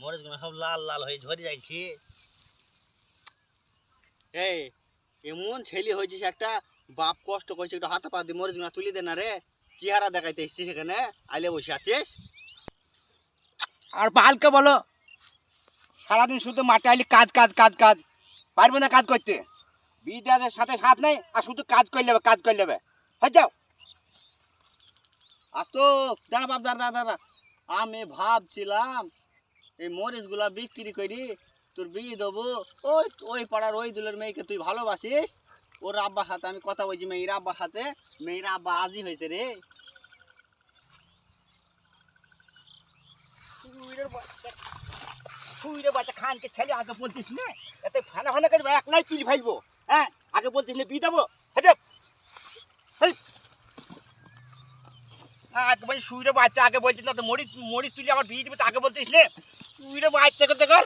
মরিচগুলো সব লাল লাল হয়ে ঝরে যাইছে। এই এমন ছেলে হয়েছিস একটা, বাপ কষ্ট করছে, একটু হাতে পা দিয়ে মরিচগুলো তুলে দে না রে। চেহারা দেখাইতে এসছিস সেখানে, আইলে বসে আছিস। আর বালকে বলো সারাদিন শুধু মাঠে আইলি কাজ কাজ কাজ কাজ, পারবো না কাজ করতে। বিদ্যাদের সাথে সাথ নেই আর শুধু কাজ করে নেবে কাজ করে নেবে। হয়ে যাও। আসতো দাঁড়া বাপ, দাঁড়া দাঁড়া দাঁড়া। আমি ভাবছিলাম এই মরিচগুলা বিক্রি করি তোর বিয়ে দেবো। ওই ওই পাড়ার ওই দুলের মেয়েকে তুই ভালোবাসিস, ওর আব্বার সাথে আমি কথা বলছি, মেয়ের আব্বার সাথে। মেয়ের আব্বা আজই হয়েছে রে। শুইরে বাচ্চা খানকে ছেলে আগে বলছিস না, এতে ফানা ফানা করে একলাই তুলি ফেলবো। হ্যাঁ আগে বলছিস না বিয়ে দেবো। হয়ে যাও। আগে বলছি শুইরে বাচ্চা, আগে বলছিস না তো মরিচ মরিচ তুলি আমার বিয়ে দেবে, তো আগে বলছিস না। শুইরে বাচ্চা করতে কর।